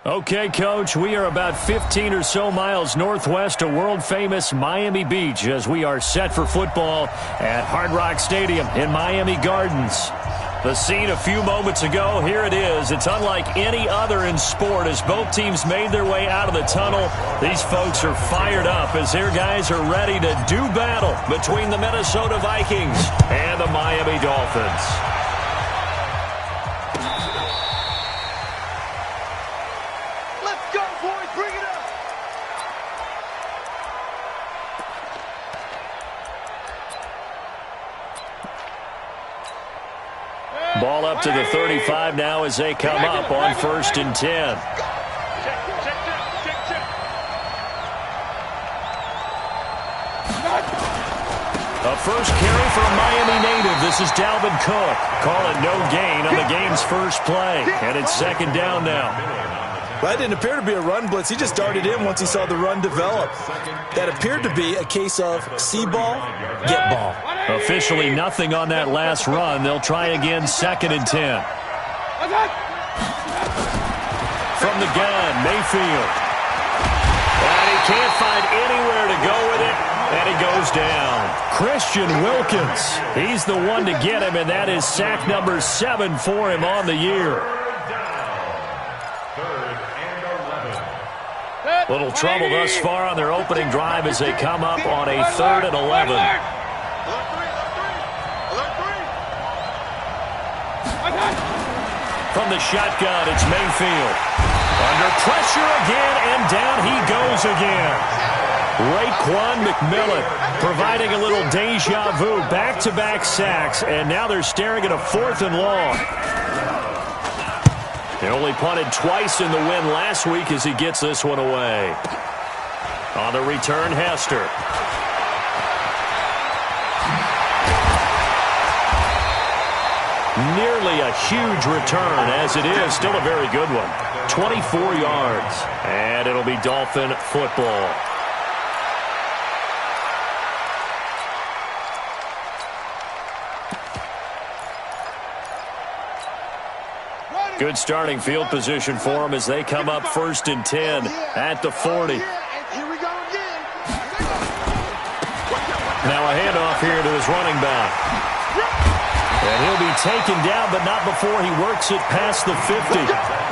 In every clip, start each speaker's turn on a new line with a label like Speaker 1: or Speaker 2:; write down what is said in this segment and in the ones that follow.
Speaker 1: Okay, Coach, we are about 15 or so miles northwest of world-famous Miami Beach as we are set for football at Hard Rock Stadium in Miami Gardens. The scene a few moments ago, here it is. It's unlike any other in sport as both teams made their way out of the tunnel. These folks are fired up as their guys are ready to do battle between the Minnesota Vikings and the Miami Dolphins. Ball up to the 35 now as they come up on 1st and 10. A first carry for a Miami native. This is Dalvin Cook. Call it no gain on the game's first play. And it's 2nd down now.
Speaker 2: That didn't appear to be a run blitz. He just darted in once he saw the run develop. That appeared to be a case of see ball, get ball.
Speaker 1: Officially nothing on that last run. They'll try again 2nd and 10. From the gun, Mayfield. And he can't find anywhere to go with it. And he goes down. Christian Wilkins. He's the one to get him, and that is sack number 7 for him on the year. Little trouble thus far on their opening drive as they come up on a 3rd and 11. From the shotgun, it's Mayfield. Under pressure again, and down he goes again. Raekwon McMillan providing a little deja vu, back-to-back sacks, and now they're staring at a 4th and long. He only punted twice in the win last week as he gets this one away. On the return, Hester. Nearly a huge return, as it is still a very good one. 24 yards, and it'll be Dolphin football. Good starting field position for them as they come up 1st and 10 at the 40. Now a handoff here to his running back. And he'll be taken down, but not before he works it past the 50.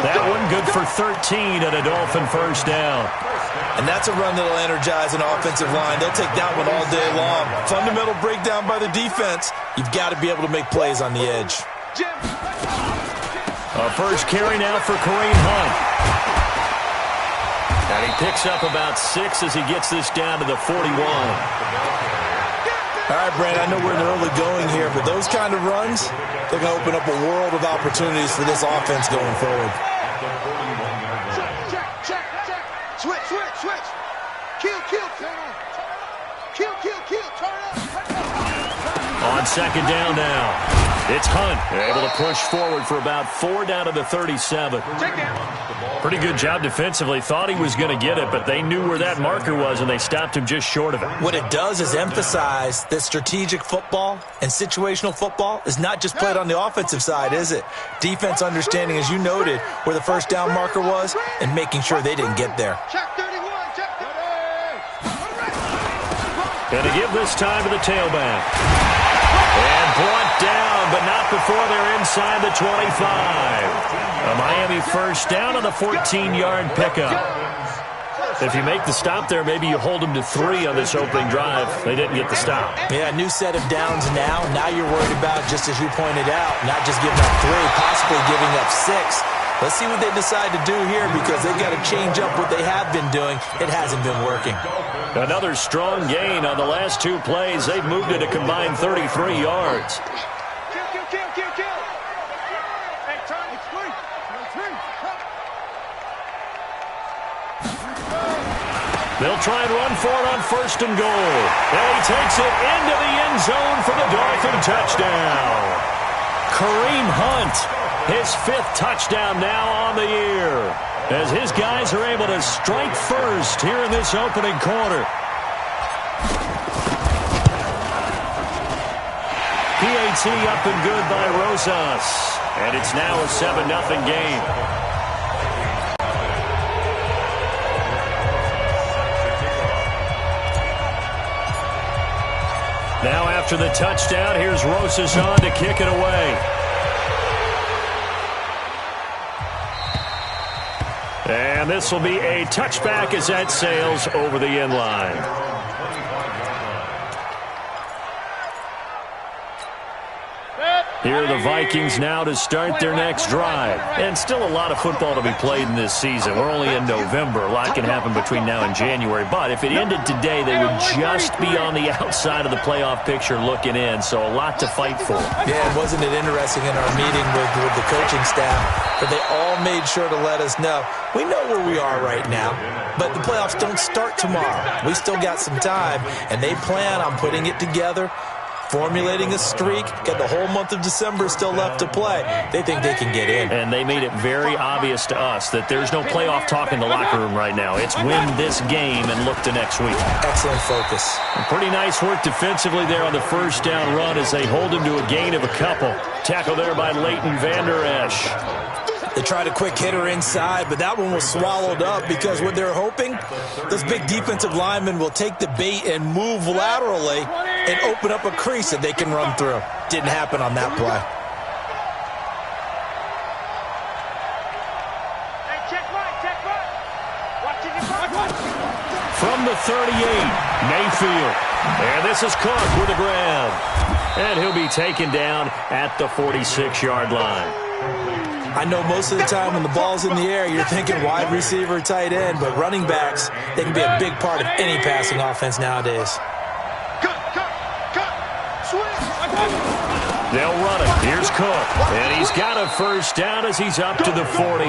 Speaker 1: That one good for 13 and a Dolphin 1st down.
Speaker 2: And that's a run that'll energize an offensive line. They'll take that one all day long. Fundamental breakdown by the defense. You've got to be able to make plays on the edge.
Speaker 1: A first carry now for Kareem Hunt. And he picks up about 6 as he gets this down to the 41.
Speaker 2: All right, Brand, I know we're in the early going here, but those kind of runs, they're going to open up a world of opportunities for this offense going forward.
Speaker 3: Check. Switch. Kill, turn on. Kill, turn on.
Speaker 1: On 2nd down now. It's Hunt, able to push forward for about 4 down to the 37. Pretty good job defensively. Thought he was going to get it, but they knew where that marker was, and they stopped him just short of it.
Speaker 2: What it does is emphasize that strategic football and situational football is not just played on the offensive side, is it? Defense understanding, as you noted, where the 1st down marker was and making sure they didn't get there.
Speaker 1: And to give this time to the tailback. And brought down, but not before they're inside the 25. A Miami 1st down on the 14-yard pickup. If you make the stop there, maybe you hold them to 3 on this opening drive. They didn't get the stop.
Speaker 2: Yeah, new set of downs now. Now you're worried about, just as you pointed out, not just giving up 3, possibly giving up 6. Let's see what they decide to do here because they've got to change up what they have been doing. It hasn't been working.
Speaker 1: Another strong gain on the last 2 plays. They've moved it a combined 33 yards. They'll try and run for it on 1st and goal. And he takes it into the end zone for the Dolphin touchdown. Kareem Hunt, his 5th touchdown now on the year, as his guys are able to strike first here in this opening quarter. PAT up and good by Rosas, and it's now a 7-0 game. After the touchdown, here's Rosas on to kick it away. And this will be a touchback as that sails over the end line. Here are the Vikings now to start their next drive. And still a lot of football to be played in this season. We're only in November. A lot can happen between now and January. But if it ended today, they would just be on the outside of the playoff picture looking in. So a lot to fight for.
Speaker 2: Yeah, wasn't it interesting in our meeting with the coaching staff that they all made sure to let us know, we know where we are right now, but the playoffs don't start tomorrow. We still got some time, and they plan on putting it together, formulating a streak, got the whole month of December still left to play. They think they can get in.
Speaker 1: And they made it very obvious to us that there's no playoff talk in the locker room right now. It's win this game and look to next week.
Speaker 2: Excellent focus.
Speaker 1: Pretty nice work defensively there on the first down run as they hold him to a gain of a couple. Tackle there by Leighton Vander Esch.
Speaker 2: They tried a quick hitter inside, but that one was swallowed up because what they're hoping, those big defensive linemen will take the bait and move laterally and open up a crease that they can run through. Didn't happen on that play.
Speaker 1: From the 38, Mayfield. And this is Cook with a grab. And he'll be taken down at the 46-yard line.
Speaker 2: I know most of the time when the ball's in the air, you're thinking wide receiver, tight end, but running backs, they can be a big part of any passing offense nowadays.
Speaker 1: They'll run it. Here's Cook. And he's got a first down as he's up to the 48.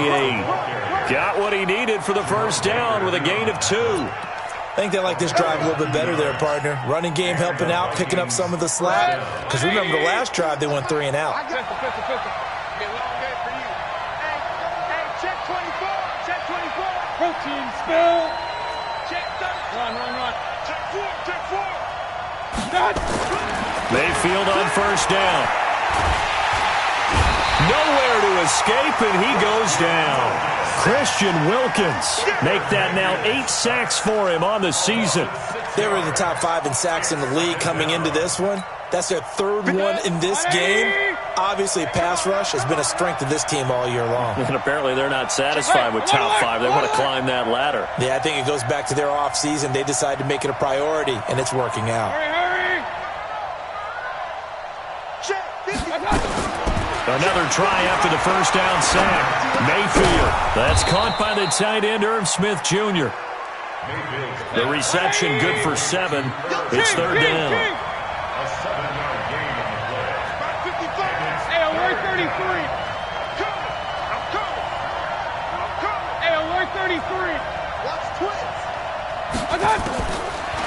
Speaker 1: Got what he needed for the first down with a gain of 2.
Speaker 2: I think they like this drive a little bit better there, partner. Running game helping out, picking up some of the slack. Because remember the last drive, they went 3 and out.
Speaker 3: Protein spill. Run. Check 4.
Speaker 1: Mayfield on first down. Nowhere to escape, and he goes down. Christian Wilkins make that now 8 sacks for him on the season.
Speaker 2: They were in the top 5 in sacks in the league coming into this one. That's their 3rd one in this game. Obviously, pass rush has been a strength of this team all year long.
Speaker 1: And apparently they're not satisfied with top 5. They want to climb that ladder.
Speaker 2: Yeah, I think it goes back to their offseason. They decided to make it a priority, and it's working out.
Speaker 1: Another try after the first down sack. Mayfield. That's caught by the tight end, Irv Smith Jr. The reception good for 7. It's 3rd down.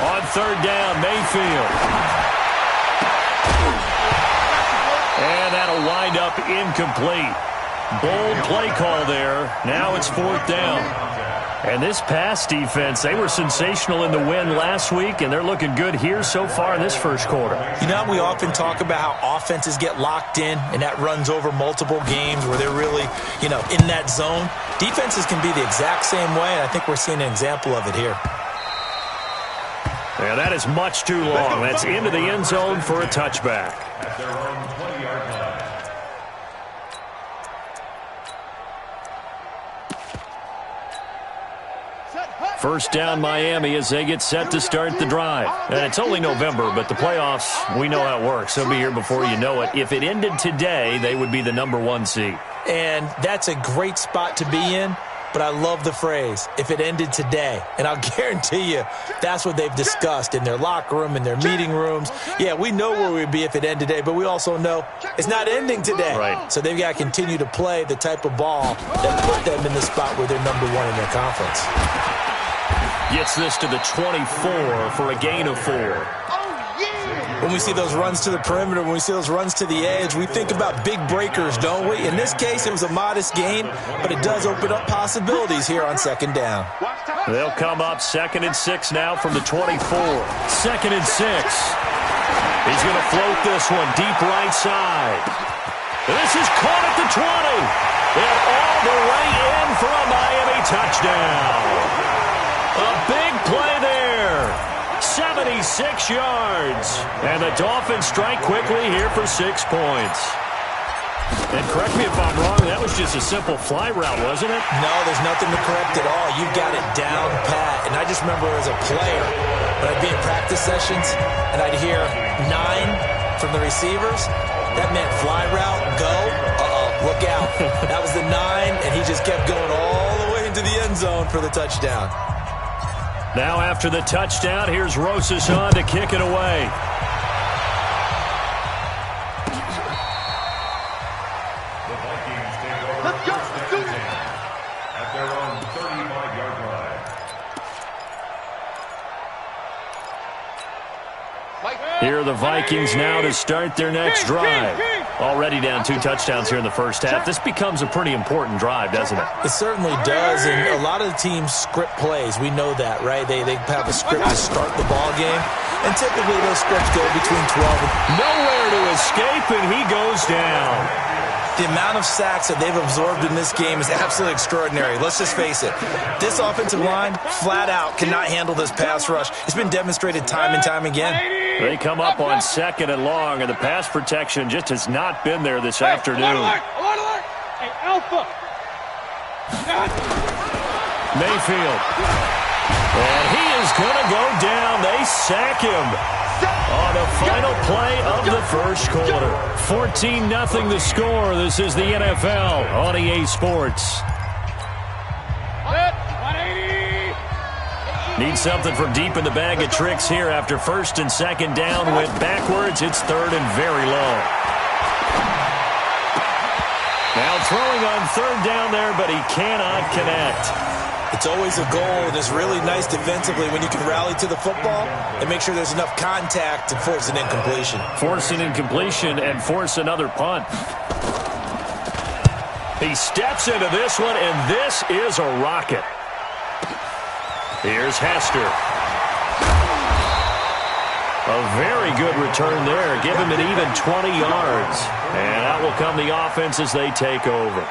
Speaker 1: On 3rd down, Mayfield. And that'll wind up incomplete. Bold play call there. Now it's 4th down. And this pass defense, they were sensational in the win last week, and they're looking good here so far in this first quarter.
Speaker 2: You know, we often talk about how offenses get locked in, and that runs over multiple games where they're really, in that zone. Defenses can be the exact same way, and I think we're seeing an example of it here.
Speaker 1: Yeah, that is much too long. That's into the end zone for a touchback. First down, Miami, as they get set to start the drive. And it's only November, but the playoffs, we know how it works. They'll be here before you know it. If it ended today, they would be the #1 seed.
Speaker 2: And that's a great spot to be in. But I love the phrase, if it ended today. And I'll guarantee you that's what they've discussed in their locker room, in their meeting rooms. Yeah, we know where we'd be if it ended today, but we also know it's not ending today.
Speaker 1: Right.
Speaker 2: So they've got to continue to play the type of ball that put them in the spot where they're #1 in their conference.
Speaker 1: Gets this to the 24 for a gain of 4.
Speaker 2: When we see those runs to the perimeter, when we see those runs to the edge, we think about big breakers, don't we? In this case, it was a modest gain, but it does open up possibilities here on 2nd down.
Speaker 1: They'll come up 2nd and 6 now from the 24. 2nd and 6. He's going to float this one deep right side. This is caught at the 20. And all the way in for a Miami touchdown. A big play there. 76 yards. And the Dolphins strike quickly here for 6 points. And correct me if I'm wrong, that was just a simple fly route, wasn't it?
Speaker 2: No, there's nothing to correct at all. You've got it down pat. And I just remember as a player, when I'd be in practice sessions, and I'd hear 9 from the receivers, that meant fly route, go, look out. That was the 9, and he just kept going all the way into the end zone for the touchdown.
Speaker 1: Now after the touchdown, here's Rosas on to kick it away. Here are the Vikings now to start their next drive. Already down 2 touchdowns here in the first half. This becomes a pretty important drive, doesn't it?
Speaker 2: It certainly does, and a lot of the teams script plays. We know that, right? They have a script to start the ball game, and typically those scripts go between 12 and...
Speaker 1: Nowhere to escape, and he goes down.
Speaker 2: The amount of sacks that they've absorbed in this game is absolutely extraordinary. Let's just face it. This offensive line, flat out, cannot handle this pass rush. It's been demonstrated time and time again.
Speaker 1: They come up on 2nd and long, and the pass protection just has not been there this afternoon.
Speaker 3: Alert. Hey, Alpha.
Speaker 1: Mayfield. And he is going to go down. They sack him on the final play of the first quarter. 14-0 the score. This is the NFL on EA Sports. Need something from deep in the bag of tricks here after 1st and 2nd down. Went backwards. It's 3rd and very low. Now throwing on 3rd down there, but he cannot connect.
Speaker 2: It's always a goal, and it's really nice defensively when you can rally to the football and make sure there's enough contact to force an incompletion.
Speaker 1: Force an incompletion and force another punt. He steps into this one, and this is a rocket. Here's Hester. A very good return there. Give him an even 20 yards. And out will come the offense as they take over.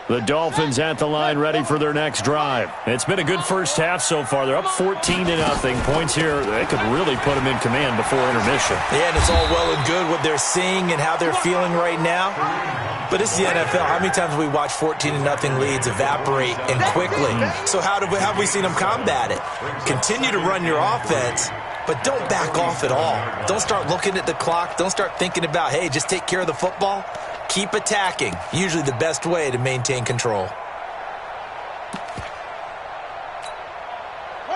Speaker 1: The Dolphins at the line ready for their next drive. It's been a good first half so far. They're up 14-0. Points here, they could really put them in command before intermission.
Speaker 2: Yeah, and it's all well and good what they're seeing and how they're feeling right now. But it's the NFL. How many times have we watched 14-0 leads evaporate and quickly? So how have we seen them combat it? Continue to run your offense, but don't back off at all. Don't start looking at the clock. Don't start thinking about, hey, just take care of the football. Keep attacking. Usually the best way to maintain control.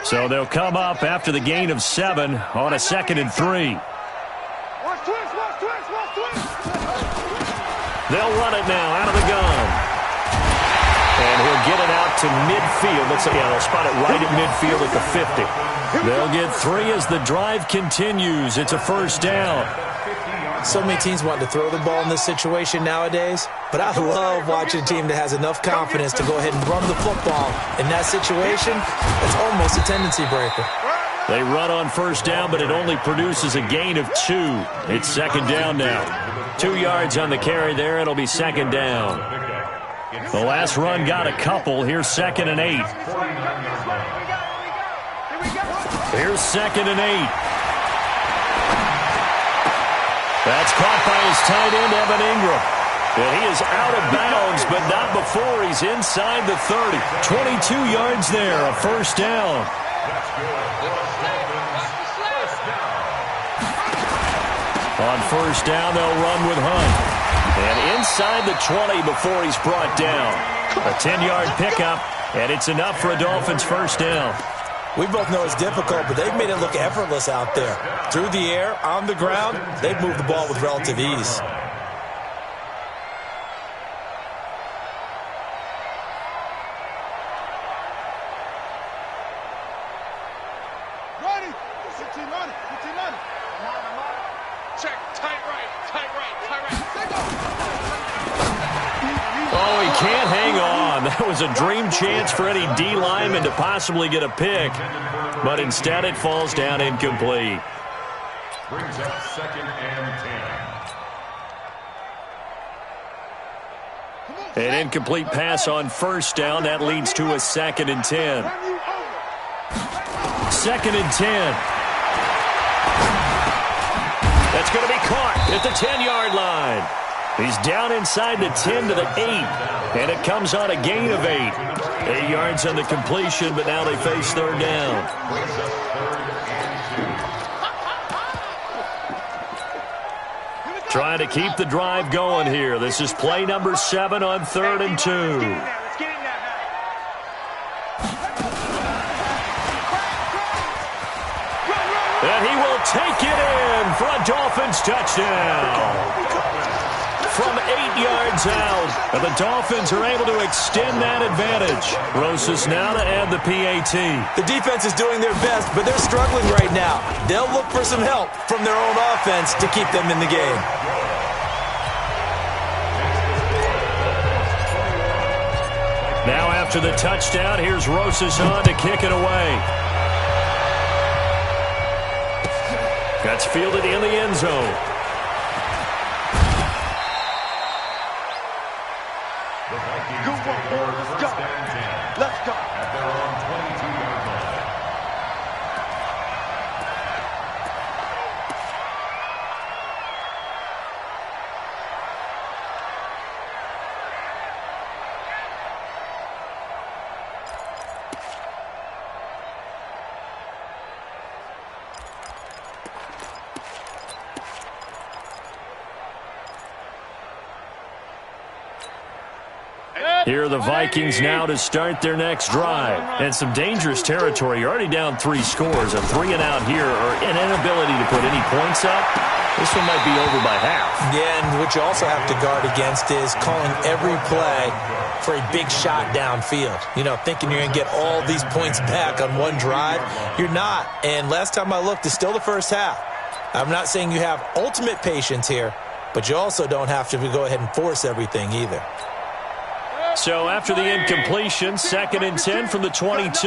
Speaker 1: So they'll come up after the gain of 7 on a 2nd and 3.
Speaker 3: Watch twist.
Speaker 1: They'll run it now out of the gun. And he'll get it out to midfield. Let's see, they'll spot it right at midfield at the 50. They'll get 3 as the drive continues. It's a first down.
Speaker 2: So many teams want to throw the ball in this situation nowadays, but I love watching a team that has enough confidence to go ahead and run the football. In that situation, it's almost a tendency breaker.
Speaker 1: They run on first down, but it only produces a gain of 2. It's 2nd down now. 2 yards on the carry there. It'll be 2nd down. The last run got a couple. Here's 2nd and 8. Here's 2nd and 8. That's caught by his tight end, Evan Ingram. And he is out of bounds, but not before he's inside the 30. 22 yards there, a first down. On first down, they'll run with Hunt. And inside the 20 before he's brought down. A 10-yard pickup, and it's enough for a Dolphins first down.
Speaker 2: We both know it's difficult, but they've made it look effortless out there. Through the air, on the ground, they've moved the ball with relative ease.
Speaker 3: Ready? 15 on it. Check. Tight right.
Speaker 1: Oh, he can't hang on. That was a dream chance for any D lineman to possibly get a pick. But instead it falls down incomplete.
Speaker 4: Brings up 2nd and 10.
Speaker 1: An incomplete pass on first down. That leads to a 2nd and 10. 2nd and 10. That's going to be caught at the 10-yard line. He's down inside the 10 to the 8. And it comes on a gain of 8. 8 yards on the completion, but now they face 3rd down. Trying to keep the drive going here. This is play number 7 on 3rd and 2. And he will take it in for a Dolphins touchdown. From 8 yards out, and the Dolphins are able to extend that advantage. Rosas now to add the PAT.
Speaker 2: The defense is doing their best, but they're struggling right now. They'll look for some help from their own offense to keep them in the game.
Speaker 1: Now after the touchdown, here's Rosas on to kick it away. That's fielded in the end zone.
Speaker 3: Let's go. Let's go.
Speaker 4: At their own 22-yard line.
Speaker 1: Here are the Vikings now to start their next drive. And some dangerous territory. You're already down 3 scores. A 3-and-out here, or an inability to put any points up. This one might be over by half.
Speaker 2: Yeah, and what you also have to guard against is calling every play for a big shot downfield. You know, thinking you're going to get all these points back on one drive. You're not. And last time I looked, it's still the first half. I'm not saying you have ultimate patience here, but you also don't have to go ahead and force everything either.
Speaker 1: So after the incompletion, 2nd and 10 from the 22.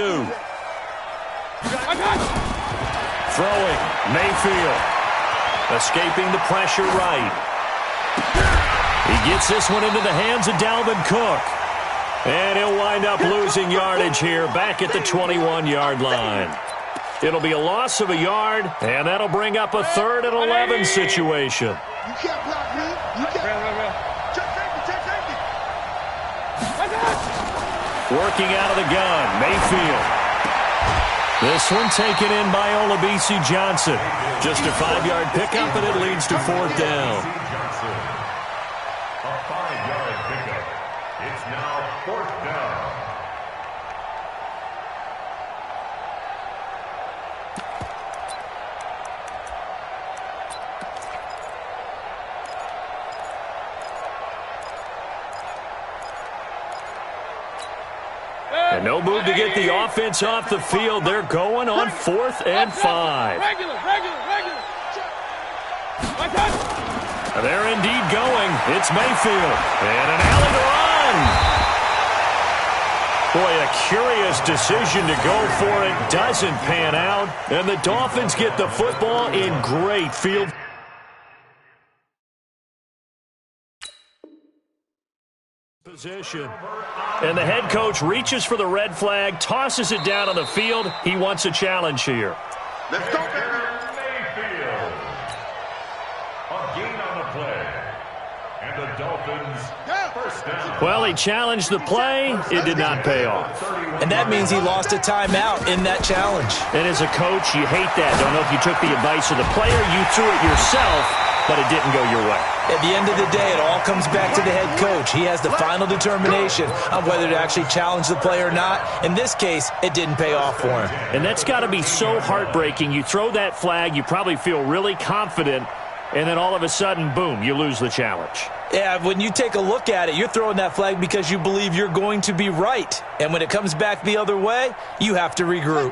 Speaker 1: Throwing, Mayfield. Escaping the pressure right. He gets this one into the hands of Dalvin Cook. And he'll wind up losing yardage here back at the 21-yard line. It'll be a loss of a yard, and that'll bring up a 3rd and 11 situation.
Speaker 3: You can't block me. You can't.
Speaker 1: Working out of the gun, Mayfield. This one taken in by Olabisi Johnson. Just a 5-yard pickup, and it leads to 4th down.
Speaker 4: A 5-yard pickup. It's now 4th down.
Speaker 1: And no move to get the offense off the field. They're going on 4th and 5.
Speaker 3: Regular.
Speaker 1: They're indeed going. It's Mayfield. And an alley to run. Boy, a curious decision to go for it. Doesn't pan out. And the Dolphins get the football in great field position. And the head coach reaches for the red flag, tosses it down on the field. He wants a challenge here.
Speaker 3: Let's go, baby.
Speaker 4: Mayfield. A gain on the play. And the Dolphins, first down.
Speaker 1: Well, he challenged the play. It did not pay off.
Speaker 2: And that means he lost a timeout in that challenge.
Speaker 1: And as a coach, you hate that. Don't know if you took the advice of the player. You threw it yourself, but it didn't go your way.
Speaker 2: At the end of the day, it all comes back to the head coach. He has the final determination on whether to actually challenge the play or not. In this case, it didn't pay off for him.
Speaker 1: And that's got to be so heartbreaking. You throw that flag, you probably feel really confident, and then all of a sudden, boom, you lose the challenge.
Speaker 2: Yeah, when you take a look at it, you're throwing that flag because you believe you're going to be right. And when it comes back the other way, you have to regroup.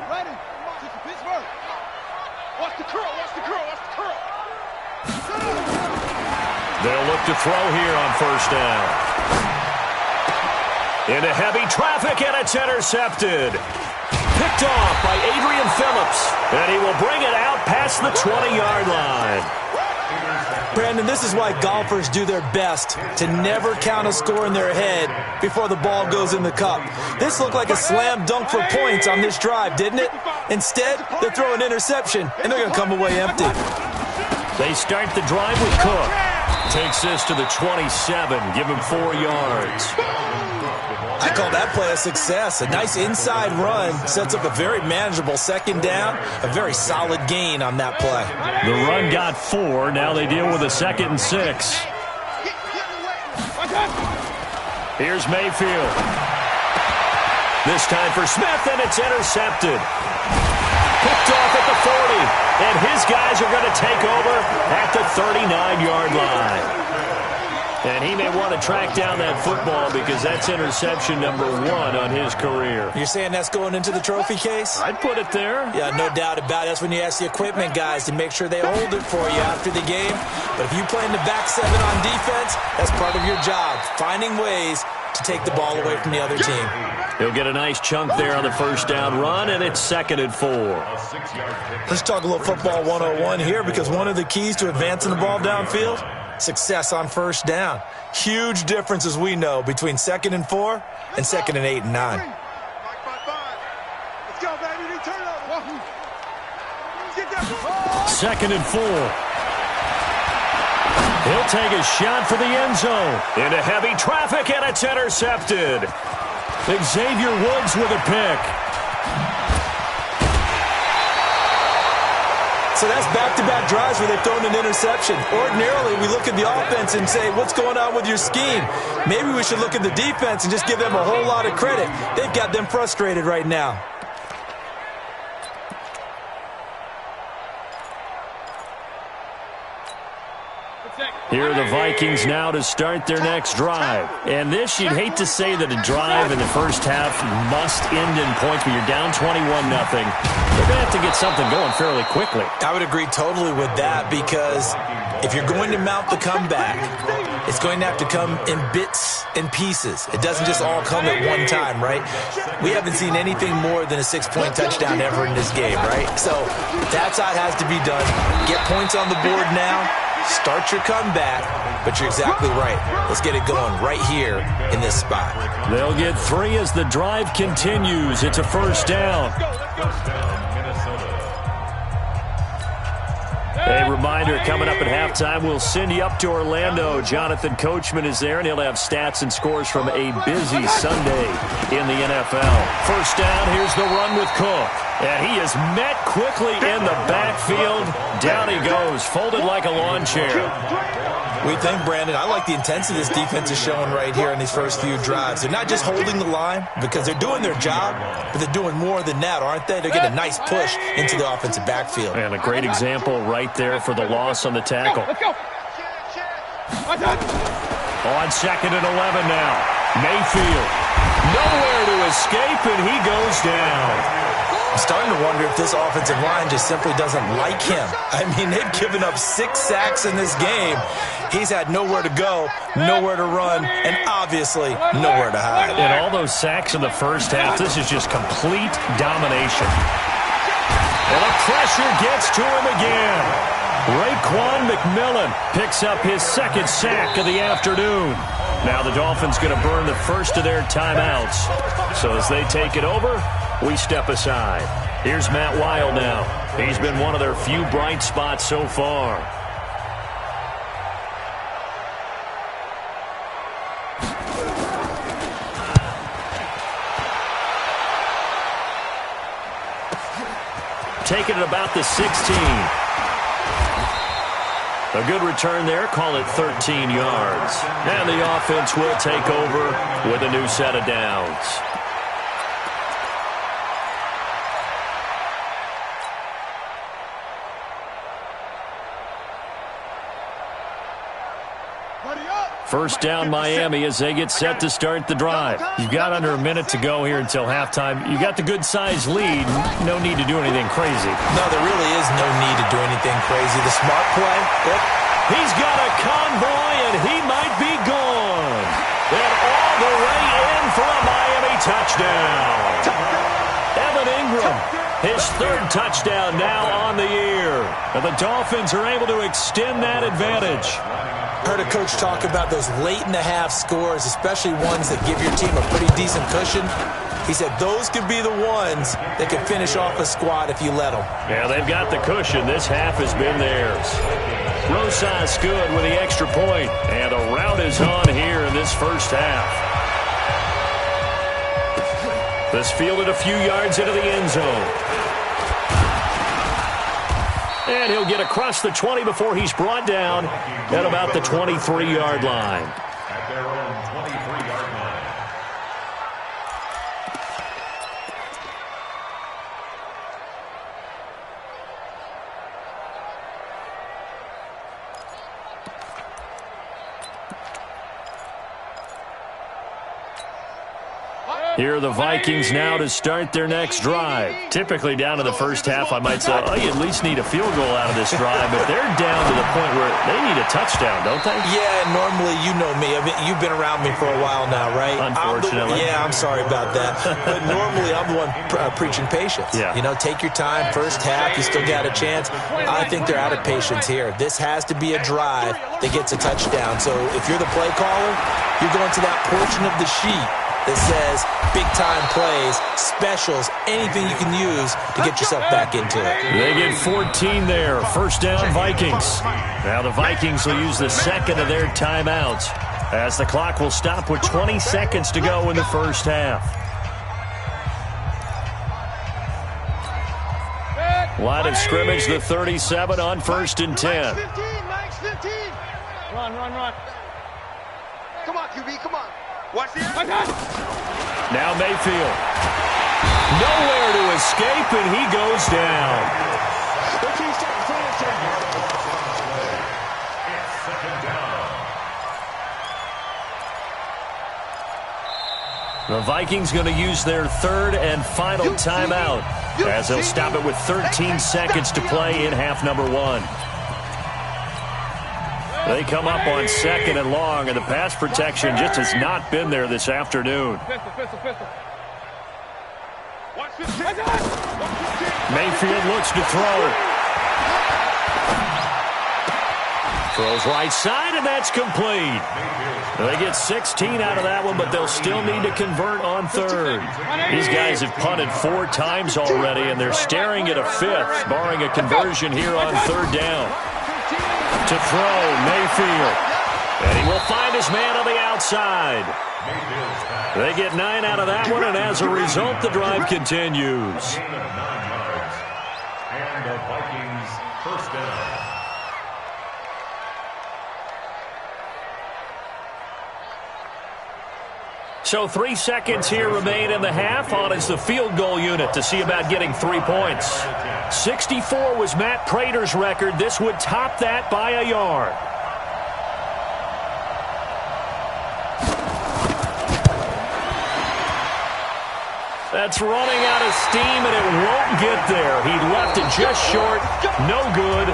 Speaker 3: Watch the curl.
Speaker 1: They'll look to throw here on first down. Into heavy traffic, and it's intercepted. Picked off by Adrian Phillips. And he will bring it out past the 20-yard line.
Speaker 2: Brandon, this is why golfers do their best to never count a score in their head before the ball goes in the cup. This looked like a slam dunk for points on this drive, didn't it? Instead, they're throwing interception, and they're going to come away empty.
Speaker 1: They start the drive with Cook. Takes this to the 27, give him 4 yards.
Speaker 2: I call that play a success. A nice inside run sets up a very manageable second down, a very solid gain on that play.
Speaker 1: The run got 4. Now they deal with a 2nd and 6. Here's Mayfield. This time for Smith, and it's intercepted. Picked off at the 40, and his guys are going to take over at the 39-yard line. And he may want to track down that football because that's interception number 1 on his career.
Speaker 2: You're saying that's going into the trophy case?
Speaker 1: I'd put it there.
Speaker 2: Yeah, no doubt about it. That's when you ask the equipment guys to make sure they hold it for you after the game. But if you play in the back 7 on defense, that's part of your job, finding ways to take the ball away from the other team.
Speaker 1: He'll get a nice chunk there on the first down run, and it's 2nd and 4.
Speaker 2: Let's talk a little football 101 here, because one of the keys to advancing the ball downfield, success on first down. Huge difference, as we know, between 2nd and 4 and 2nd and 8 and 9.
Speaker 3: Let's go, baby. Turn over. Get that.
Speaker 1: 2nd and 4. He'll take a shot for the end zone. Into heavy traffic, and it's intercepted. Xavier Woods with a pick.
Speaker 2: So that's back-to-back drives where they've thrown an interception. Ordinarily, we look at the offense and say, what's going on with your scheme? Maybe we should look at the defense and just give them a whole lot of credit. They've got them frustrated right now.
Speaker 1: Here are the Vikings now to start their next drive. And this, you'd hate to say that a drive in the first half must end in points, but you're down 21-0. They're going to have to get something going fairly quickly.
Speaker 2: I would agree totally with that, because if you're going to mount the comeback, it's going to have to come in bits and pieces. It doesn't just all come at one time, right? We haven't seen anything more than a 6-point touchdown ever in this game, right? So that's how it has to be done. Get points on the board now. Start your comeback, but you're exactly right. Let's get it going right here in this spot.
Speaker 1: They'll get 3 as the drive continues. It's a first down. A reminder, coming up at halftime, we'll send you up to Orlando. Jonathan Coachman is there, and he'll have stats and scores from a busy Sunday in the NFL. First down, here's the run with Cook. And he is met quickly in the backfield. Down he goes, folded like a lawn chair.
Speaker 2: We think, Brandon, I like the intensity this defense is showing right here in these first few drives. They're not just holding the line because they're doing their job, but they're doing more than that, aren't they? They're getting a nice push into the offensive backfield.
Speaker 1: And a great example right there for the loss on the tackle.
Speaker 3: Let's go.
Speaker 1: On 2nd and 11 now. Mayfield. Nowhere to escape, and he goes down.
Speaker 2: I'm starting to wonder if this offensive line just simply doesn't like him. I mean, they've given up 6 sacks in this game. He's had nowhere to go, nowhere to run, and obviously nowhere to hide.
Speaker 1: And all those sacks in the first half, this is just complete domination. And the pressure gets to him again. Raekwon McMillan picks up his 2nd sack of the afternoon. Now the Dolphins going to burn the first of their timeouts. So as they take it over, we step aside. Here's Matt Weil now. He's been one of their few bright spots so far. Taking it about the 16. A good return there, call it 13 yards. And the offense will take over with a new set of downs. First down Miami as they get set to start the drive. You've got under a minute to go here until halftime. You've got the good-sized lead. No need to do anything crazy.
Speaker 2: No, there really is no need to do anything crazy. The smart play,
Speaker 1: he's got a convoy, and he might be gone. And all the way in for a Miami touchdown. Evan Ingram His third touchdown now on the year. And the Dolphins are able to extend that advantage.
Speaker 2: Heard a coach talk about those late-in-the-half scores, especially ones that give your team a pretty decent cushion. He said those could be the ones that could finish off a squad if you let them.
Speaker 1: Yeah, they've got the cushion. This half has been theirs. Rosas good with the extra point, and a rout is on here in this first half. This fielded a few yards into the end zone. And he'll get across the 20 before he's brought down at about the 23-yard line.
Speaker 4: At their own 23-yard line.
Speaker 1: Here are the Vikings now to start their next drive. Typically down to the first half, I might say, oh, you at least need a field goal out of this drive. But they're down to the point where they need a touchdown, don't they?
Speaker 2: Yeah, normally, you know me. I mean, you've been around me for a while now, right?
Speaker 1: Unfortunately.
Speaker 2: I'm sorry about that. But normally, I'm the one preaching patience.
Speaker 1: Yeah.
Speaker 2: You know, take your time. First half, you still got a chance. I think they're out of patience here. This has to be a drive that gets a touchdown. So if you're the play caller, you're going to that portion of the sheet that says big-time plays, specials, anything you can use to get yourself back into it.
Speaker 1: They get 14 there. First down, Vikings. Now the Vikings will use the second of their timeouts as the clock will stop with 20 seconds to go in the first half. Line of scrimmage, the 37 on 1st and 10.
Speaker 3: Max 15. Run. Come on, QB, come on. Watch this.
Speaker 1: Now Mayfield. Nowhere to escape, and he goes down. The Vikings going to use their third and final timeout as they'll stop it with 13 seconds to play in half number 1. They come up on 2nd and long, and the pass protection just has not been there this afternoon. Mayfield looks to throw. Throws right side, and that's complete. They get 16 out of that one, but they'll still need to convert on 3rd. These guys have punted 4 times already, and they're staring at a 5th, barring a conversion here on 3rd down. To throw, Mayfield. And he will find his man on the outside. They get 9 out of that one, and as a result, the drive continues.
Speaker 4: Gain of 9 yards. And the Vikings first down.
Speaker 1: So 3 seconds here remain in the half. On is the field goal unit to see about getting 3 points. 64 was Matt Prater's record. This would top that by a yard. That's running out of steam, and it won't get there. He left it just short. No good.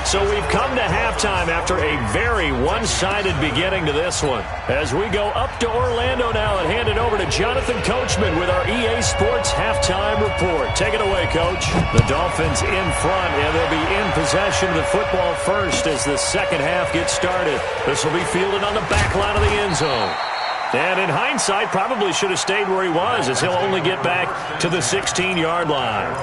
Speaker 1: So we've come to halftime after a very one-sided beginning to this one. As we go up to Orlando now and hand it over to Jonathan Coachman with our EA Sports Halftime Report. Take it away, Coach. The Dolphins in front, and they'll be in possession of the football first as the second half gets started. This will be fielded on the back line of the end zone. And in hindsight, probably should have stayed where he was, as he'll only get back to the 16-yard line.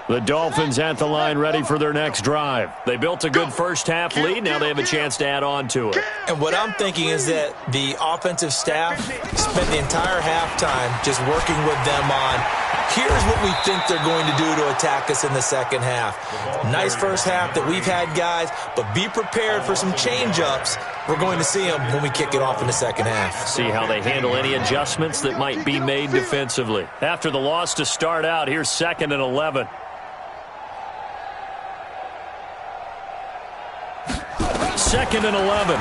Speaker 1: The Dolphins at the line ready for their next drive. They built a good first half lead. Now they have a chance to add on to it.
Speaker 2: And what I'm thinking is that the offensive staff spent the entire halftime just working with them on, here's what we think they're going to do to attack us in the second half. Nice first half that we've had, guys, but be prepared for some change-ups. We're going to see them when we kick it off in the second half.
Speaker 1: See how they handle any adjustments that might be made defensively. After the loss to start out, here's 2nd and 11. Second and 11.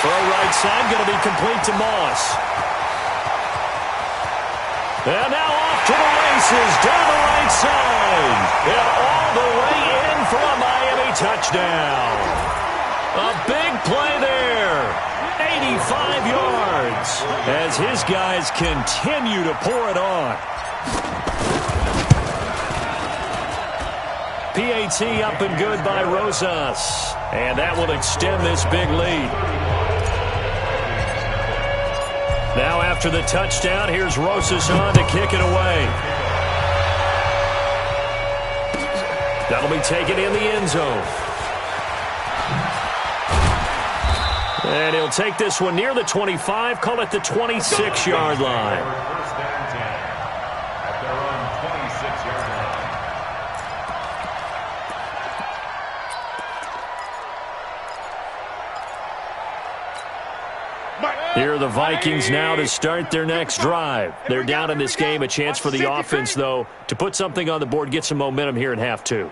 Speaker 1: Throw right side, going to be complete to Moss. And now off to the races, down the right side. And all the way in for a Miami touchdown. A big play there. 85 yards as his guys continue to pour it on. PAT up and good by Rosas. And that will extend this big lead. Now after the touchdown, here's Rosas on to kick it away. That'll be taken in the end zone. And he'll take this one near the 25, call it the 26-yard line.
Speaker 4: First and 10 at their own 26-yard line.
Speaker 1: Here are the Vikings now to start their next drive. They're down in this game. A chance for the offense, though, to put something on the board, get some momentum here in half two.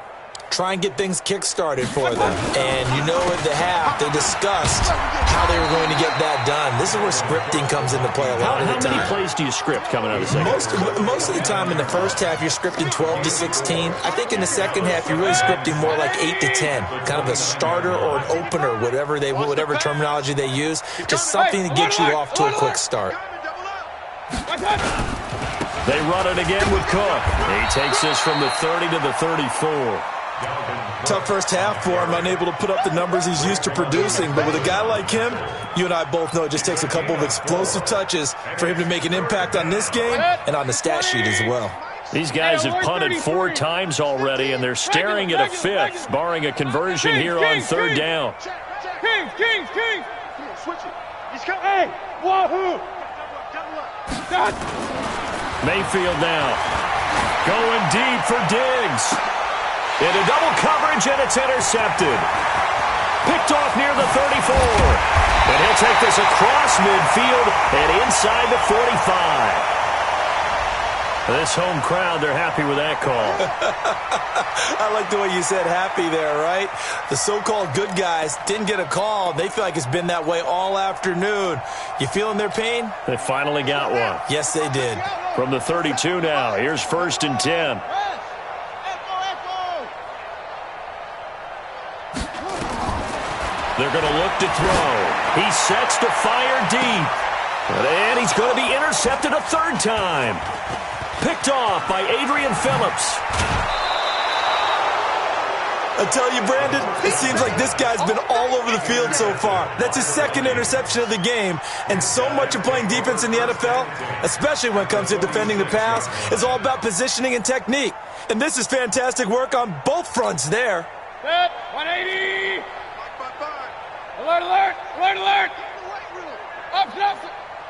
Speaker 2: Try and get things kick-started for them. And you know at the half, they discussed how they were going to get that done. This is where scripting comes into play a lot of the time.
Speaker 1: How many plays do you script coming out of the second?
Speaker 2: Most of the time in the first half, you're scripting 12 to 16. I think in the second half, you're really scripting more like 8 to 10. Kind of a starter or an opener, whatever terminology they use. Just something to get you off to a quick start.
Speaker 1: They run it again with Cook. He takes this from the 30 to the 34.
Speaker 2: Tough first half for him, unable to put up the numbers he's used to producing. But with a guy like him, you and I both know it just takes a couple of explosive touches for him to make an impact on this game and on the stat sheet as well.
Speaker 1: These guys have punted 4 times already, and they're staring at a 5th, barring a conversion here on third down.
Speaker 3: Kings! Switch it. He's coming. Hey, wahoo!
Speaker 1: Mayfield now. Going deep for Diggs. Into double coverage, and it's intercepted. Picked off near the 34. And he'll take this across midfield and inside the 45. This home crowd, they're happy with that call.
Speaker 2: I like the way you said happy there, right? The so-called good guys didn't get a call. They feel like it's been that way all afternoon. You feeling their pain?
Speaker 1: They finally got one.
Speaker 2: Yes, they did.
Speaker 1: From the 32 now, here's 1st and 10. They're going to look to throw. He sets to fire deep. And he's going to be intercepted a 3rd time. Picked off by Adrian Phillips.
Speaker 2: I tell you, Brandon, it seems like this guy's been all over the field so far. That's his 2nd interception of the game. And so much of playing defense in the NFL, especially when it comes to defending the pass, is all about positioning and technique. And this is fantastic work on both fronts there.
Speaker 3: Set, 180. Alert! Up.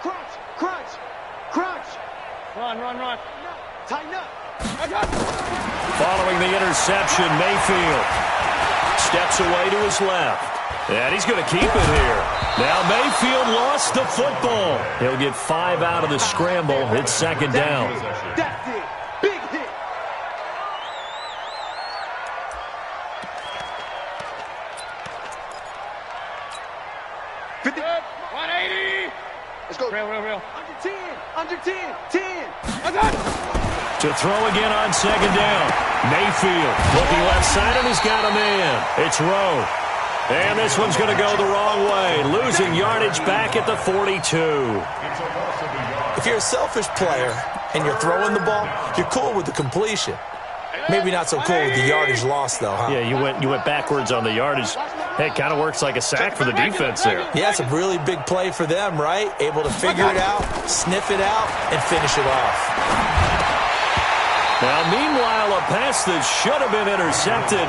Speaker 3: Crunch. Run. Tighten up.
Speaker 1: Following the interception, Mayfield steps away to his left. And he's going to keep it here. Now Mayfield lost the football. He'll get 5 out of the scramble. It's 2nd down.
Speaker 3: That's it. Big hit. Let's go. Real. Under 10.
Speaker 1: To throw again on 2nd down. Mayfield looking left side, and he's got a man. It's Rowe. And this one's going to go the wrong way. Losing yardage back at the 42.
Speaker 2: If you're a selfish player and you're throwing the ball, you're cool with the completion. Maybe not so cool with the yardage loss, though, huh?
Speaker 1: Yeah, you went backwards on the yardage. Hey, it kind of works like a sack for the defense there.
Speaker 2: Yeah, it's a really big play for them, right? Able to figure it out, sniff it out, and finish it off.
Speaker 1: Now, meanwhile, a pass that should have been intercepted,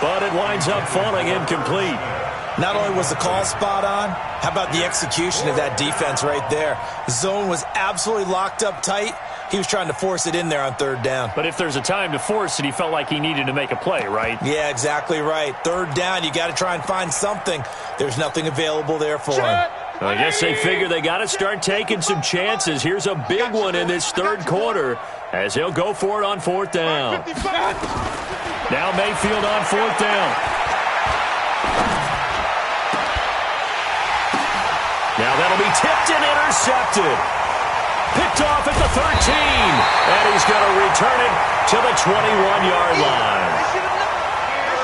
Speaker 1: but it winds up falling incomplete.
Speaker 2: Not only was the call spot on, how about the execution of that defense right there? The zone was absolutely locked up tight. He was trying to force it in there on 3rd down.
Speaker 1: But if there's a time to force it, he felt like he needed to make a play, right?
Speaker 2: Yeah, exactly right. 3rd down, you got to try and find something. There's nothing available there for him.
Speaker 1: I guess they figure they got to start taking some chances. Here's a big one in this 3rd quarter as he'll go for it on 4th down. Now Mayfield on 4th down. that'll be tipped and intercepted. Picked off at the 13, and he's going to return it to the 21-yard line.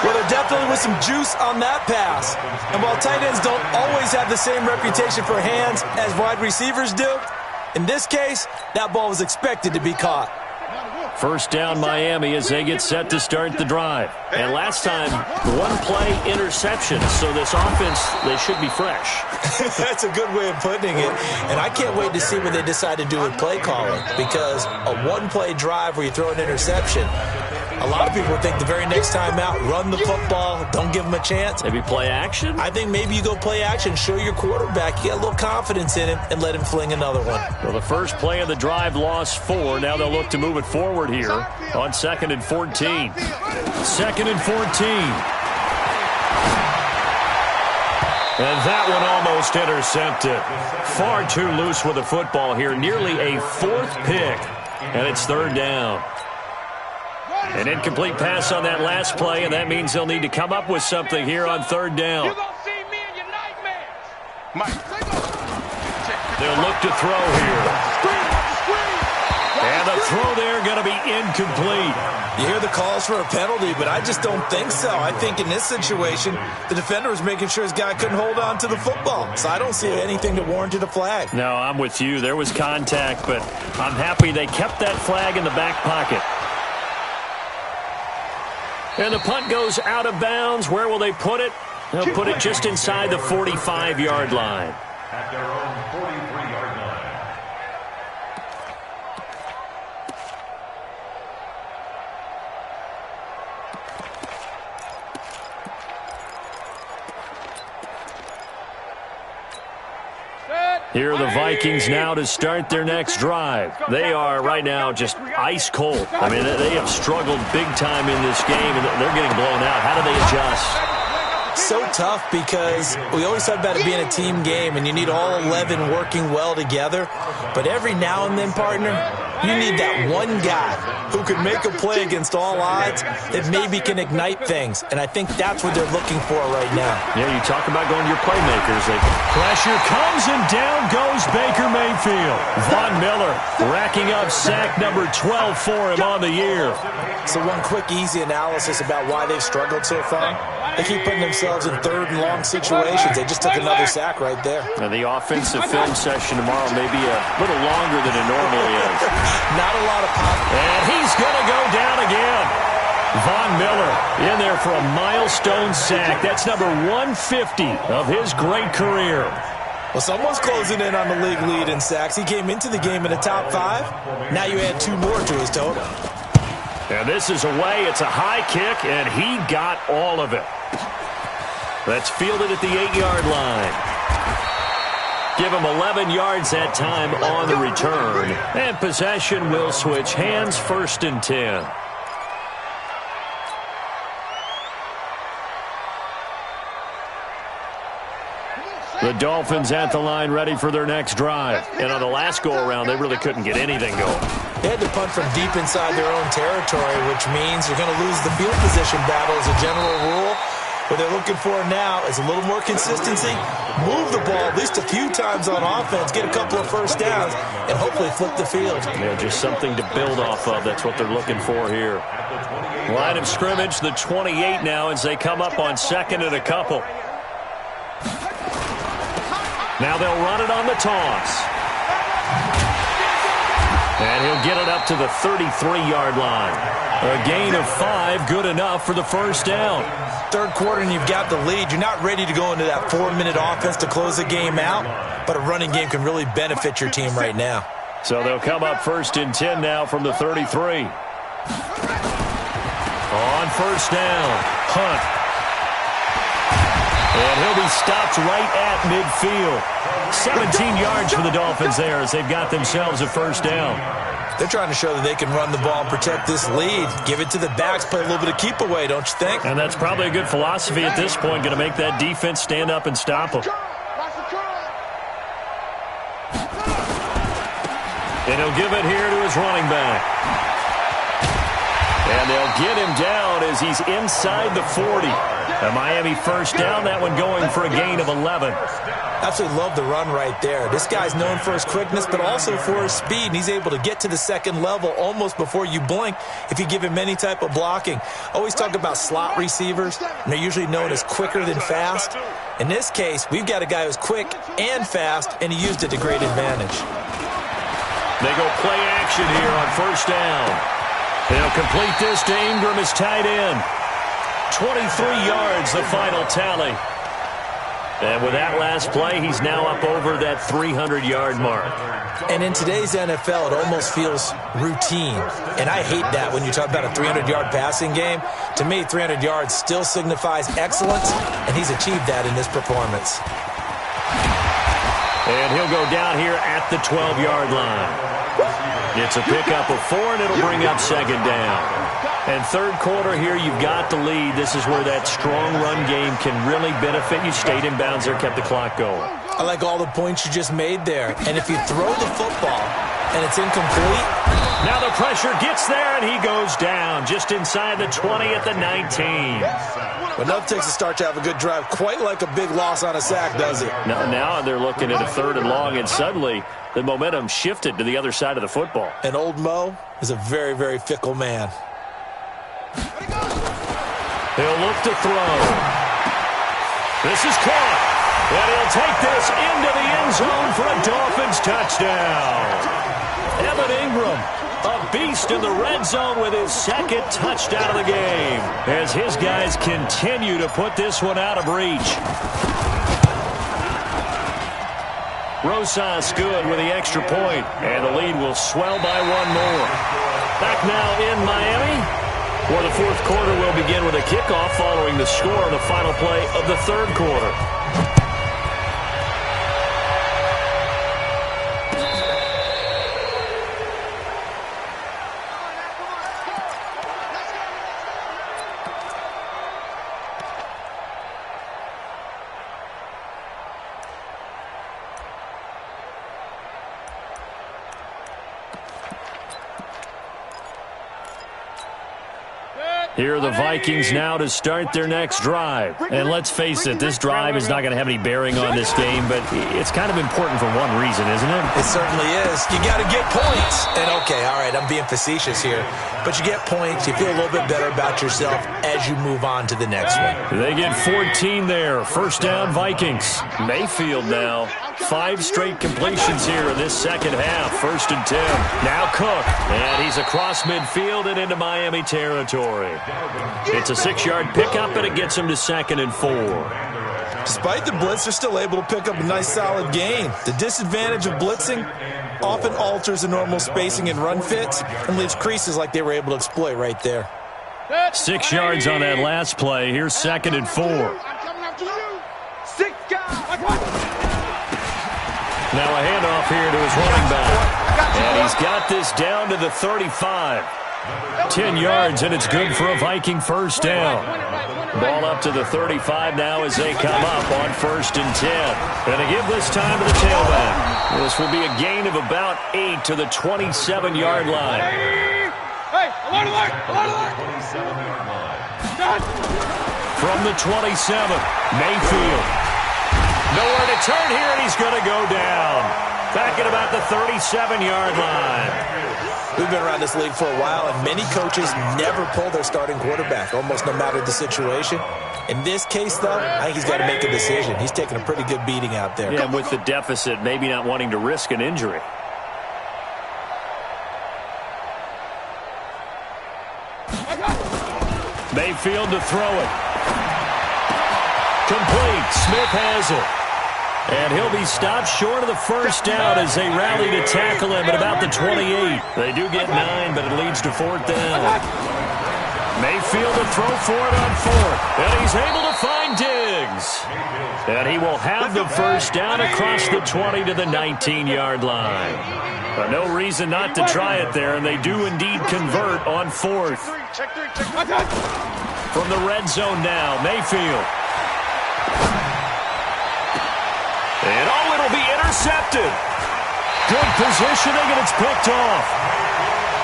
Speaker 2: Well, there definitely was some juice on that pass. And while tight ends don't always have the same reputation for hands as wide receivers do, in this case, that ball was expected to be caught.
Speaker 1: First down, Miami, as they get set to start the drive. And last time, one-play interception. So this offense, they should be fresh.
Speaker 2: That's a good way of putting it. And I can't wait to see what they decide to do with play calling. Because a one-play drive where you throw an interception, a lot of people think the very next time out, run the football, don't give them a chance.
Speaker 1: Maybe play action?
Speaker 2: I think maybe you go play action, show your quarterback, you get a little confidence in him, and let him fling another one.
Speaker 1: Well, the first play of the drive lost 4. Now they'll look to move it forward here on 2nd and 14. 2nd and 14. And that one almost intercepted. Far too loose with the football here. Nearly a 4th pick. And it's 3rd down. An incomplete pass on that last play, and that means they'll need to come up with something here on 3rd down.
Speaker 3: You're gonna see me in your nightmares.
Speaker 1: They'll look to throw here. And the throw there going to be incomplete.
Speaker 2: You hear the calls for a penalty, but I just don't think so. I think in this situation, the defender was making sure his guy couldn't hold on to the football. So I don't see anything that warranted a flag.
Speaker 1: No, I'm with you. There was contact, but I'm happy they kept that flag in the back pocket. And the punt goes out of bounds. Where will they put it? They'll put it just inside the 45-yard line.
Speaker 4: At their own 43-yard line.
Speaker 1: Here are the Vikings now to start their next drive. They are right now just ice cold. I mean, they have struggled big time in this game, and they're getting blown out. How do they adjust?
Speaker 2: So tough because we always talk about it being a team game, and you need all 11 working well together. But every now and then, partner, you need that one guy who can make a play against all odds that maybe can ignite things. And I think that's what they're looking for right now.
Speaker 1: Yeah, you talk about going to your playmakers. Pressure comes, and down goes Baker Mayfield. Von Miller racking up sack number 12 for him on the year.
Speaker 2: So one quick, easy analysis about why they've struggled so far. They keep putting themselves in 3rd and long situations. They just took another sack right there.
Speaker 1: And the offensive film session tomorrow may be a little longer than it normally is.
Speaker 2: Not a lot of pop.
Speaker 1: And he's going to go down again. Von Miller in there for a milestone sack. That's number 150 of his great career.
Speaker 2: Well, someone's closing in on the league lead in sacks. He came into the game in the top 5. Now you add 2 more to his total.
Speaker 1: And this is away. It's a high kick, and he got all of it. That's fielded at the 8-yard line. Give him 11 yards that time on the return. And possession will switch hands, 1st and 10. The Dolphins at the line ready for their next drive. And on the last go-around, they really couldn't get anything going.
Speaker 2: They had to punt from deep inside their own territory, which means you're going to lose the field position battle as a general rule. What they're looking for now is a little more consistency, move the ball at least a few times on offense, get a couple of first downs, and hopefully flip the field.
Speaker 1: Yeah, just something to build off of. That's what they're looking for here. Line of scrimmage, the 28 now as they come up on 2nd and a couple. Now they'll run it on the toss. And he'll get it up to the 33-yard line. A gain of 5, good enough for the first down.
Speaker 2: 3rd quarter and you've got the lead. You're not ready to go into that 4-minute offense to close the game out, but a running game can really benefit your team right now.
Speaker 1: So they'll come up 1st and 10 now from the 33. On 1st down, Hunt. And he'll be stopped right at midfield. 17 yards for the Dolphins there as they've got themselves a 1st down.
Speaker 2: They're trying to show that they can run the ball and protect this lead. Give it to the backs, play a little bit of keep away, don't you think?
Speaker 1: And that's probably a good philosophy at this point, going to make that defense stand up and stop them. And he'll give it here to his running back. And they'll get him down as he's inside the 40. A Miami first down, that one going for a gain of 11.
Speaker 2: Absolutely love the run right there. This guy's known for his quickness, but also for his speed, and he's able to get to the second level almost before you blink if you give him any type of blocking. Always talk about slot receivers, and they're usually known as quicker than fast. In this case, we've got a guy who's quick and fast, and he used it to great advantage.
Speaker 1: They go play action here on first down. They'll complete this to Ingram as tight end. 23 yards, the final tally. And with that last play, he's now up over that 300-yard mark.
Speaker 2: And in today's NFL, it almost feels routine. And I hate that when you talk about a 300-yard passing game. To me, 300 yards still signifies excellence, and he's achieved that in this performance.
Speaker 1: And he'll go down here at the 12-yard line. It's a pickup of 4, and it'll bring up second down. And third quarter here, you've got the lead. This is where that strong run game can really benefit you. Stayed in bounds there, kept the clock going.
Speaker 2: I like all the points you just made there. And if you throw the football and it's incomplete.
Speaker 1: Now the pressure gets there, and he goes down just inside the 20 at the 19.
Speaker 2: But enough takes a start to have a good drive. Quite like a big loss on a sack, does it?
Speaker 1: Now they're looking at a 3rd and long, and suddenly the momentum shifted to the other side of the football.
Speaker 2: And old Mo is a very, very fickle man.
Speaker 1: He'll look to throw. This is caught. And he'll take this into the end zone for a Dolphins touchdown. Evan Ingram, a beast in the red zone with his 2nd touchdown of the game, as his guys continue to put this one out of reach. Rosas good with the extra point, and the lead will swell by 1 more. Back now in Miami, where the 4th quarter will begin with a kickoff following the score on the final play of the 3rd quarter. Here are the Vikings now to start their next drive. And let's face it, this drive is not going to have any bearing on this game, but it's kind of important for one reason, isn't it?
Speaker 2: It certainly is. You got to get points. And okay, all right, I'm being facetious here. But you get points, you feel a little bit better about yourself as you move on to the next one.
Speaker 1: They get 14 there. First down, Vikings. Mayfield now. 5 straight completions here in this second half. 1st and 10. Now Cook. And he's across midfield and into Miami territory. It's a 6-yard pickup, and it gets him to 2nd and 4.
Speaker 2: Despite the blitz, they're still able to pick up a nice solid gain. The disadvantage of blitzing often alters the normal spacing and run fits and leaves creases like they were able to exploit right there.
Speaker 1: 6 yards on that last play. Here's 2nd and 4. Now a handoff here to his running back. And he's got this down to the 35. 10 yards, and it's good for a Viking first down. Ball up to the 35 now as they come up on 1st and 10. And to give this time to the tailback. This will be a gain of about 8 to the 27-yard line. From the 27, Mayfield. Nowhere to turn here, and he's going to go down. Back at about the 37-yard line.
Speaker 2: We've been around this league for a while, and many coaches never pull their starting quarterback, almost no matter the situation. In this case, though, I think he's got to make a decision. He's taking a pretty good beating out there.
Speaker 1: Yeah, with the deficit, maybe not wanting to risk an injury. Mayfield to throw it. Complete. Smith has it. And he'll be stopped short of the first down as they rally to tackle him at about the 28. They do get 9, but it leads to 4th down. Mayfield to throw for it on 4th. And he's able to find Diggs. And he will have the first down across the 20 to the 19-yard line. But no reason not to try it there, and they do indeed convert on 4th. From the red zone now, Mayfield. And it'll be intercepted. Good positioning, and it's picked off.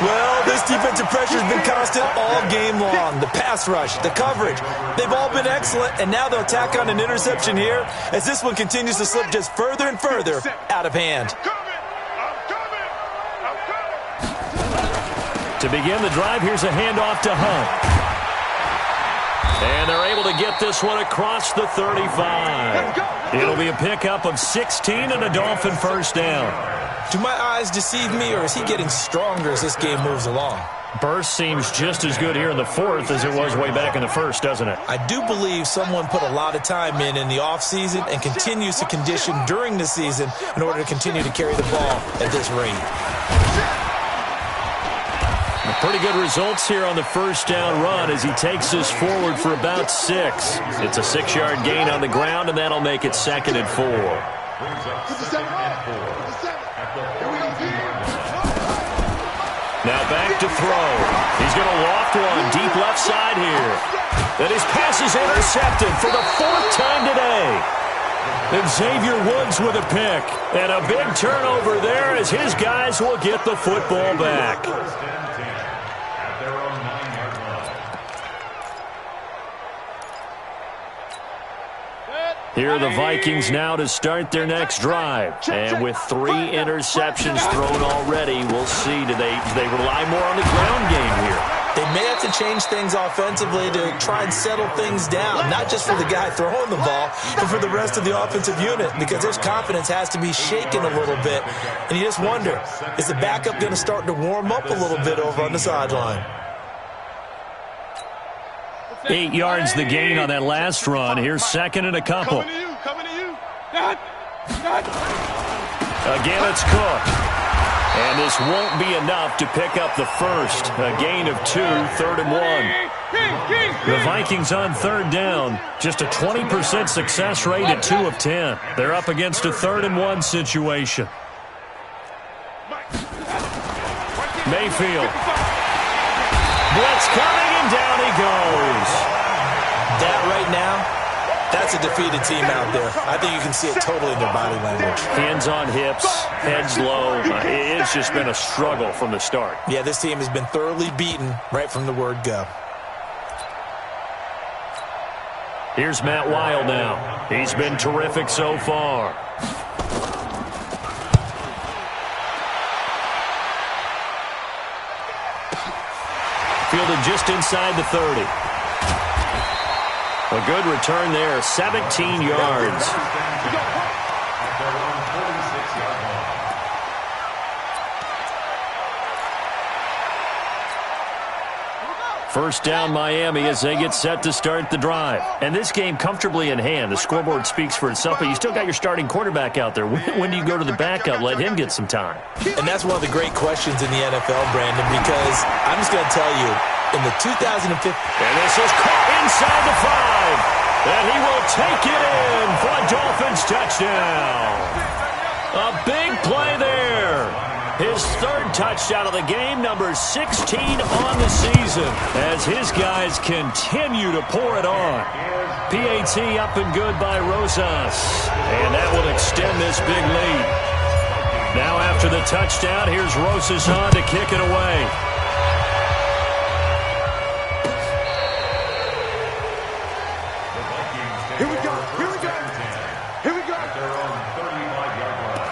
Speaker 2: Well, this defensive pressure has been constant all game long. The pass rush, the coverage, they've all been excellent, and now they'll tack on an interception here as this one continues to slip just further and further out of hand.
Speaker 1: To begin the drive, here's a handoff to Hunt. And they're able to get this one across the 35. It'll be a pickup of 16 and a Dolphin first down.
Speaker 2: Do my eyes deceive me, or is he getting stronger as this game moves along?
Speaker 1: Burst seems just as good here in the fourth as it was way back in the first, doesn't it?
Speaker 2: I do believe someone put a lot of time in the offseason and continues to condition during the season in order to continue to carry the ball at this rate.
Speaker 1: Pretty good results here on the first down run as he takes this forward for about 6. It's a 6-yard gain on the ground, and that'll make it 2nd and 4. Now back to throw. He's going to loft one deep left side here. And his pass is intercepted for the 4th time today. And Xavier Woods with a pick. And a big turnover there as his guys will get the football back. Here are the Vikings now to start their next drive. And with 3 interceptions thrown already, we'll see. Do they rely more on the ground game here?
Speaker 2: They may have to change things offensively to try and settle things down, not just for the guy throwing the ball, but for the rest of the offensive unit, because their confidence has to be shaken a little bit. And you just wonder, is the backup going to start to warm up a little bit over on the sideline?
Speaker 1: 8 yards the gain on that last run. Here's 2nd and a couple.
Speaker 3: Coming to you.
Speaker 1: Again, it's Cook. And this won't be enough to pick up the first. A gain of 2, 3rd and 1. The Vikings on 3rd down. Just a 20% success rate at 2 of 10. They're up against a 3rd and 1 situation. Mayfield. Blitz coming, and down he goes.
Speaker 2: That right now, that's a defeated team out there. I think you can see it totally in their body language.
Speaker 1: Hands on hips, heads low. It's just been a struggle from the start.
Speaker 2: Yeah, this team has been thoroughly beaten right from the word go.
Speaker 1: Here's Matt Wild now. He's been terrific so far. Fielded just inside the 30. A good return there, 17 yards. First down Miami as they get set to start the drive. And this game comfortably in hand. The scoreboard speaks for itself, but you still got your starting quarterback out there. When do you go to the backup? Let him get some time.
Speaker 2: And that's one of the great questions in the NFL, Brandon, because I'm just going to tell you, in the 2015...
Speaker 1: And this is caught inside the 5. And he will take it in for a Dolphins touchdown. A big play there. His 3rd touchdown of the game, number 16 on the season, as his guys continue to pour it on. PAT up and good by Rosas, and that will extend this big lead. Now after the touchdown, here's Rosas on to kick it away.
Speaker 3: Here we go. Here we go.
Speaker 4: Their own 35-yard line.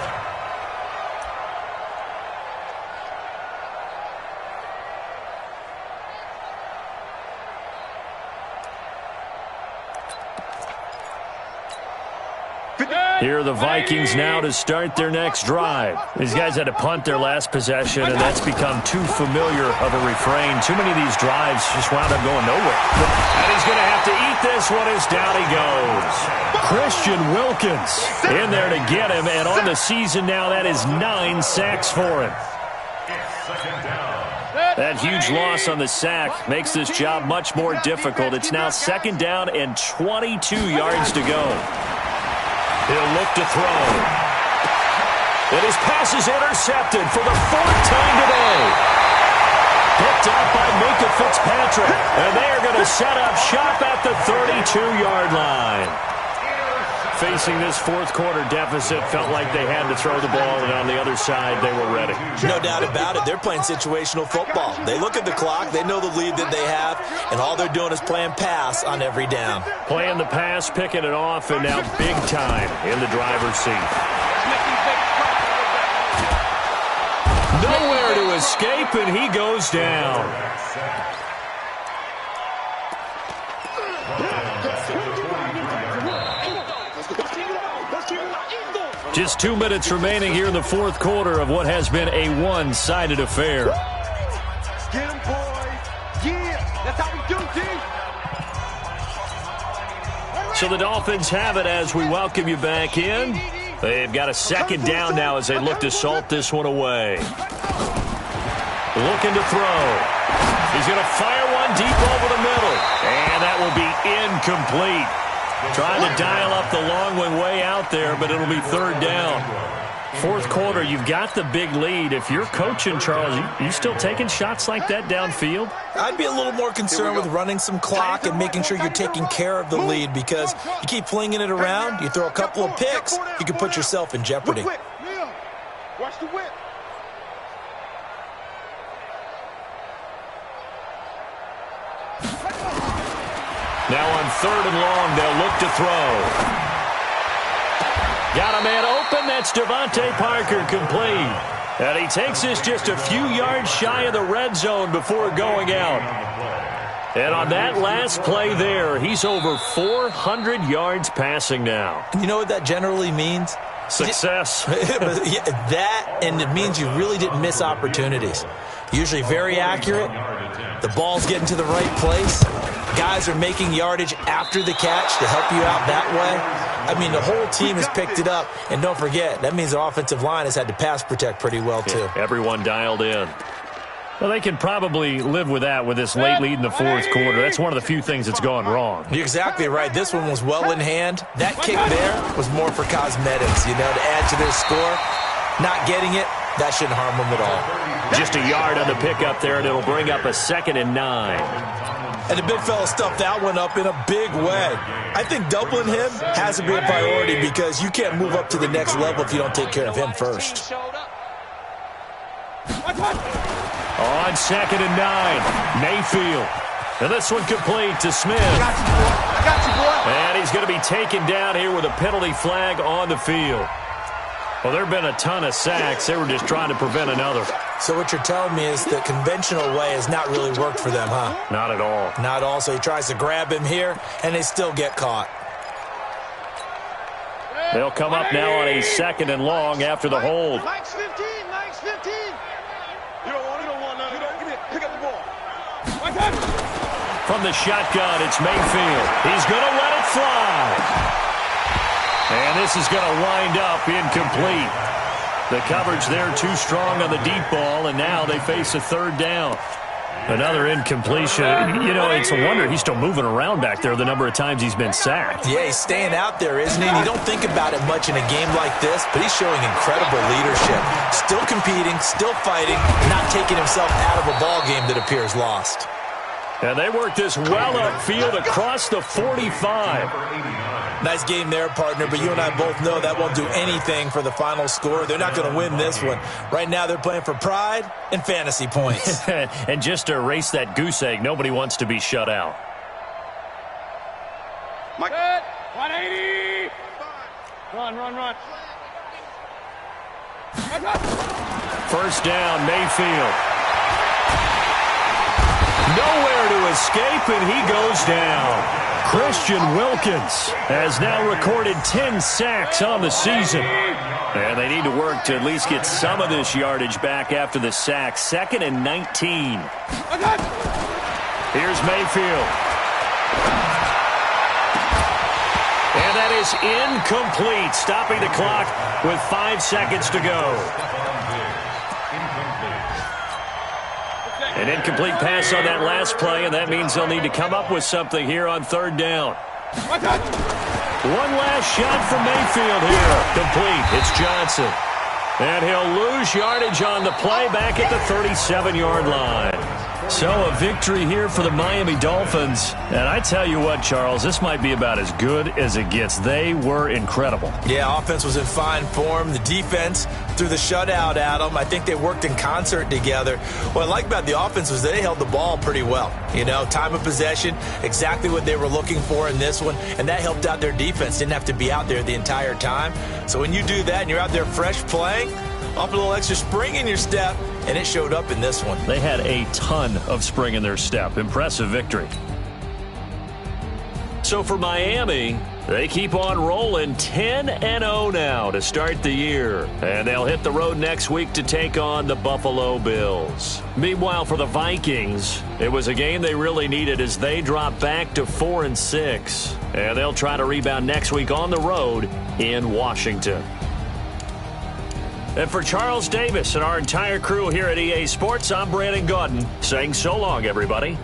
Speaker 1: Here are the Vikings now to start their next drive. These guys had to punt their last possession, and that's become too familiar of a refrain. Too many of these drives just wound up going nowhere. And he's going to have to eat this one as down he goes. Christian Wilkins in there to get him, and on the season now, that is 9 sacks for him. That huge loss on the sack makes this job much more difficult. It's now 2nd down and 22 yards to go. He'll look to throw. And his pass is intercepted for the 4th time today. Picked up by Minka Fitzpatrick. And they are going to set up shop at the 32-yard line. facing this fourth quarter deficit, felt like they had to throw the ball, and on the other side, they were ready.
Speaker 2: No doubt about it. They're playing situational football. They look at the clock, they know the lead that they have, and all they're doing is playing pass on every down.
Speaker 1: Playing the pass, picking it off, and now big time in the driver's seat. Nowhere to escape, and he goes down. Just 2 minutes remaining here in the fourth quarter of what has been a one-sided affair.
Speaker 3: Get him, boys. Yeah, that's how we do, D.
Speaker 1: So the Dolphins have it as we welcome you back in. They've got a second down now as they look to salt this one away. Looking to throw. He's going to fire one deep over the middle. And that will be incomplete. Trying to dial up the long one way out there, but it'll be third down. Fourth quarter, you've got the big lead. If you're coaching, Charles, you still taking shots like that downfield?
Speaker 2: I'd be a little more concerned with running some clock and making sure you're taking care of the lead, because you keep flinging it around, you throw a couple of picks, you can put yourself in jeopardy.
Speaker 3: Watch the whip.
Speaker 1: Now on third and long, they'll look to throw. Got a man open. That's Devontae Parker, complete. And he takes this just a few yards shy of the red zone before going out. And on that last play there, he's over 400 yards passing now.
Speaker 2: You know what that generally means?
Speaker 1: Success.
Speaker 2: That, and it means you really didn't miss opportunities. Usually very accurate. The ball's getting to the right place. Guys are making yardage after the catch to help you out that way. I mean, the whole team has picked it up. And don't forget, that means the offensive line has had to pass protect pretty well, too.
Speaker 1: Yeah, everyone dialed in. Well, they can probably live with that with this late lead in the fourth quarter. That's one of the few things that's gone wrong.
Speaker 2: You're exactly right. This one was well in hand. That kick there was more for cosmetics, to add to their score. Not getting it, that shouldn't harm them at all.
Speaker 1: Just a yard on the pickup there, and it'll bring up a 2nd and 9.
Speaker 2: And the big fella stuffed that one up in a big way. I think doubling him has to be a priority, because you can't move up to the next level if you don't take care of him first.
Speaker 1: On 2nd and 9, Mayfield. And this one complete to Smith.
Speaker 3: I got you, boy.
Speaker 1: And he's going to be taken down here with a penalty flag on the field. Well, there have been a ton of sacks. They were just trying to prevent another.
Speaker 2: So what you're telling me is the conventional way has not really worked for them, huh?
Speaker 1: Not at all.
Speaker 2: Not all. So he tries to grab him here, and they still get caught.
Speaker 1: They'll come up now on a 2nd and long after the hold.
Speaker 3: Mike's 15. Mike's 15. You don't want none. Give it. Pick up the ball.
Speaker 1: From the shotgun, it's Mayfield. He's going to let it fly. And this is going to wind up incomplete. The coverage there too strong on the deep ball, and now they face a third down. Another incompletion. It's a wonder he's still moving around back there the number of times he's been sacked.
Speaker 2: Yeah, he's staying out there, isn't he? You don't think about it much in a game like this, but he's showing incredible leadership. Still competing, still fighting, not taking himself out of a ball game that appears lost.
Speaker 1: And they work this well upfield across the 45.
Speaker 2: Nice game there, partner, but you and I both know that won't do anything for the final score. They're not going to win this one. Right now they're playing for pride and fantasy points.
Speaker 1: And just to erase that goose egg, nobody wants to be shut out.
Speaker 3: Mike. 180. Run.
Speaker 1: First down, Mayfield. Nowhere to escape, and he goes down. Christian Wilkins has now recorded 10 sacks on the season. And they need to work to at least get some of this yardage back after the sack. 2nd and 19. Here's Mayfield. And that is incomplete, stopping the clock with 5 seconds to go. An incomplete pass on that last play, and that means they'll need to come up with something here on third down. One last shot from Mayfield here. Complete. It's Johnson. And he'll lose yardage on the play back at the 37-yard line. So a victory here for the Miami Dolphins. And I tell you what, Charles, this might be about as good as it gets. They were incredible.
Speaker 2: Yeah, offense was in fine form. The defense threw the shutout at them. I think they worked in concert together. What I like about the offense was they held the ball pretty well. You know, time of possession, exactly what they were looking for in this one, and that helped out their defense. Didn't have to be out there the entire time. So when you do that and you're out there fresh playing, up a little extra spring in your step, and it showed up in this one.
Speaker 1: They had a ton of spring in their step. Impressive victory. So for Miami, they keep on rolling 10-0 now to start the year. And they'll hit the road next week to take on the Buffalo Bills. Meanwhile, for the Vikings, it was a game they really needed as they drop back to 4-6. And they'll try to rebound next week on the road in Washington. And for Charles Davis and our entire crew here at EA Sports, I'm Brandon Gaudin saying so long, everybody.